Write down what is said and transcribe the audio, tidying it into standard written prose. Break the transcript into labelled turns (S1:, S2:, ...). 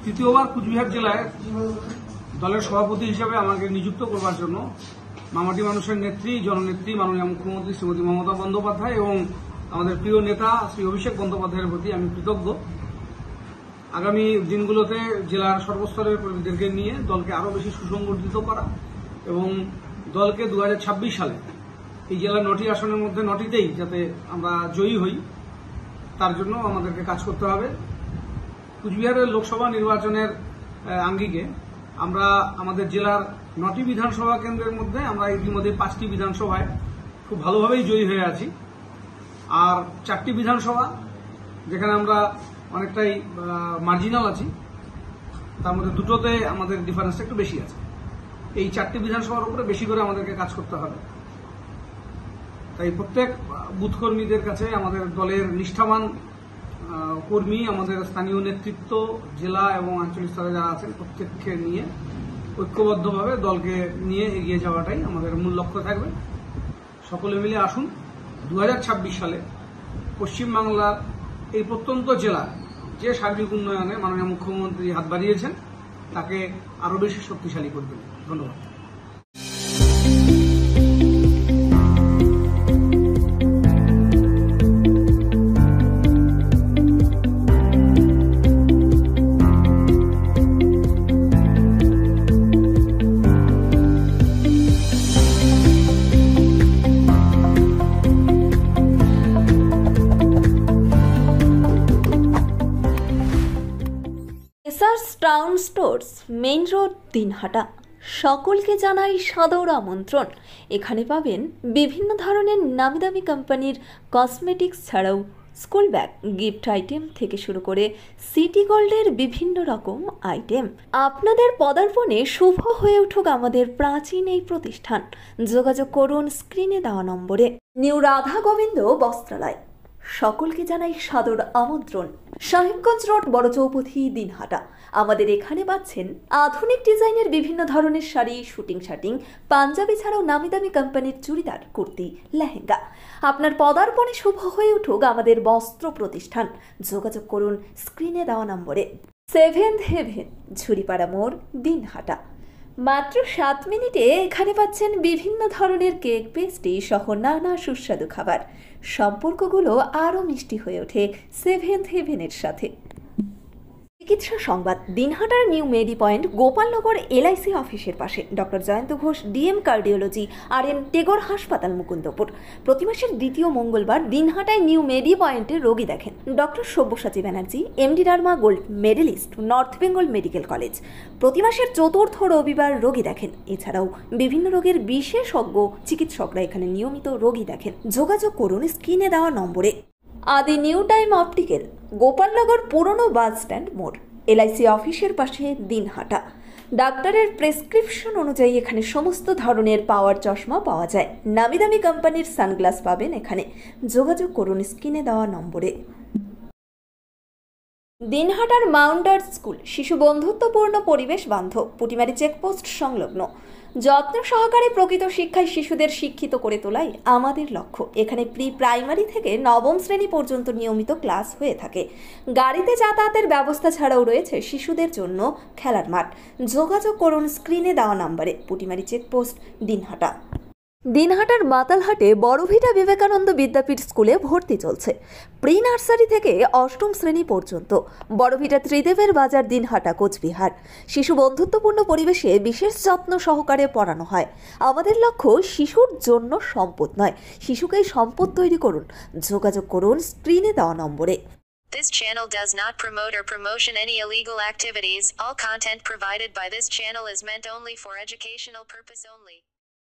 S1: তৃতীয়বার কুচবিহার জেলায় দলের সভাপতি হিসেবে আমাকে নিযুক্ত করবার জন্য মামাটি মানুষের নেত্রী, জননেত্রী মাননীয় মুখ্যমন্ত্রী শ্রীমতী মমতা বন্দ্যোপাধ্যায় এবং আমাদের প্রিয় নেতা শ্রী অভিষেক বন্দ্যোপাধ্যায়ের প্রতি আমি কৃতজ্ঞ। আগামী দিনগুলোতে জেলার সর্বস্তরের প্রতিনিধিদেরকে নিয়ে দলকে আরও বেশি সুসংগঠিত করা এবং দলকে 2026 সালে এই জেলার 9টি আসনের মধ্যে 9টিতেই যাতে আমরা জয়ী হই, তার জন্য আমাদেরকে কাজ করতে হবে। কুচবিহারের লোকসভা নির্বাচনের আঙ্গিকে আমরা আমাদের জেলার 9টি বিধানসভা কেন্দ্রের মধ্যে আমরা ইতিমধ্যে 5টি বিধানসভায় খুব ভালোভাবেই জয়ী হয়ে আছি, আর 4টি বিধানসভা যেখানে আমরা অনেকটাই মার্জিনাল আছি, তার মধ্যে 2টোতে আমাদের ডিফারেন্সটা একটু বেশি আছে। এই 4টি বিধানসভার উপরে বেশি করে আমাদেরকে কাজ করতে হবে। তাই প্রত্যেক বুথ কর্মীদের কাছে আমাদের দলের নিষ্ঠাবান কর্মী, আমাদের স্থানীয় নেতৃত্ব, জেলা এবং আঞ্চলিক স্তরে যারা আছেন প্রত্যেককে নিয়ে ঐক্যবদ্ধভাবে দলকে নিয়ে এগিয়ে যাওয়াটাই আমাদের মূল লক্ষ্য থাকবে। সকলে মিলে আসুন 2026 সালে পশ্চিমবাংলার এই প্রত্যন্ত জেলা যে সার্বিক উন্নয়নে মাননীয় মুখ্যমন্ত্রী হাত বাড়িয়েছেন তাকে আরও বেশি শক্তিশালী করবেন। ধন্যবাদ।
S2: Town stores, main road, Dinhata. সকলকে জানাই সাদর আমন্ত্রণ। এখানে পাবেন বিভিন্ন ধরনের নামি দামি কোম্পানির কসমেটিক্স ছাড়াও স্কুল ব্যাগ, গিফট আইটেম থেকে শুরু করে সিটি গোল্ডের বিভিন্ন রকম আইটেম। আপনাদের পদার্পণে শুভ হয়ে উঠুক আমাদের প্রাচীন এই প্রতিষ্ঠান। যোগাযোগ করুন স্ক্রিনে দেওয়া নম্বরে। নিউ রাধা গোবিন্দ বস্ত্রালয়, সকলকে জানাই সাদর আমন্ত্রণ। সাহেবগঞ্জ রোড, বড় চৌপথি, দিনহাটা। আমাদের এখানে পাচ্ছেন আধুনিক ডিজাইনের বিভিন্ন ধরনের শাড়ি, শুটিং শার্টিং, পাঞ্জাবি ছাড়াও নামি দামি কোম্পানির চুড়িদার, কুর্তি, লেহেঙ্গা। আপনার পদার্পণে শুভ হয়ে উঠুক আমাদের বস্ত্র প্রতিষ্ঠান। যোগাযোগ করুন স্ক্রিনে দেওয়া নম্বরে। সেভেন্থ হেভেন, ঝুড়িপাড়া মোড়, দিনহাটা। মাত্র 7 মিনিটে এখানে পাচ্ছেন বিভিন্ন ধরনের কেক, পেস্ট্রি সহ নানা সুস্বাদু খাবার। সম্পর্কগুলো আরও মিষ্টি হয়ে ওঠে সেভেন্থ হেভেনের সাথে। চিকিৎসা সংবাদ, দিনহাটার নিউ মেডি পয়েন্ট, গোপালনগর LIC অফিসের পাশে। Doctor Jayanta Ghosh, DM cardiology, RN Tagore হাসপাতাল, মুকুন্দপুর। প্রতি মাসের 2য় মঙ্গলবার দিনহাটায় নিউ মেডি পয়েন্টে রোগী দেখেন doctor Sabyasachi Banerjee, MD derma gold medallist, north Bengal medical college. প্রতি মাসের 4র্থ রবিবার রোগী দেখেন। এছাড়াও বিভিন্ন রোগের বিশেষজ্ঞ চিকিৎসকরা এখানে নিয়মিত রোগী দেখেন। যোগাযোগ করুন স্ক্রিনে দেওয়া নম্বরে। আদি নিউ টাইম অপটিক্যাল, গোপালনগর পুরনো বাস স্ট্যান্ড মোড়, LIC অফিসের পাশে, দিনহাটা। ডাক্তারের প্রেসক্রিপশন অনুযায়ী এখানে সমস্ত ধরনের পাওয়ার চশমা পাওয়া যায়। নামি দামি কোম্পানির সানগ্লাস পাবেন এখানে। যোগাযোগ করুন স্ক্রিনে দেওয়া নম্বরে। দিনহাটার মাউন্ট আর্টস স্কুল, শিশু বন্ধুত্বপূর্ণ, পরিবেশ বান্ধব, পুটিমারি চেকপোস্ট সংলগ্ন। যত্ন সহকারে প্রকৃত শিক্ষায় শিশুদের শিক্ষিত করে তোলাই আমাদের লক্ষ্য। এখানে প্রি প্রাইমারি থেকে 9ম শ্রেণী পর্যন্ত নিয়মিত ক্লাস হয়ে থাকে। গাড়িতে যাতায়াতের ব্যবস্থা ছাড়াও রয়েছে শিশুদের জন্য খেলার মাঠ। যোগাযোগ করুন স্ক্রিনে দেওয়া নম্বরে। পুটিমারি চেকপোস্ট, দিনহাটা। দিনহাটার মাতালহাটে বড়ভিটা বিবেকানন্দ বিদ্যাপীঠ স্কুলে ভর্তি চলছে। প্রি নার্সারি থেকে 8ম শ্রেণী পর্যন্ত। বড়ভিটা ত্রিদেবের বাজার, দিনহাটা, কোচবিহার। শিশু বন্ধুত্বপূর্ণ পরিবেশে বিশেষ যত্ন সহকারে পড়ানো হয়। আমাদের লক্ষ্য শিশুর জন্য সম্পদ নয়, শিশুকেই সম্পদ তৈরি করুন। যোগাযোগ করুন স্ক্রিনে দেওয়া নম্বরে।
S3: This channel does not promote or promotion any illegal activities. All content provided by this channel is meant only for educational purpose only.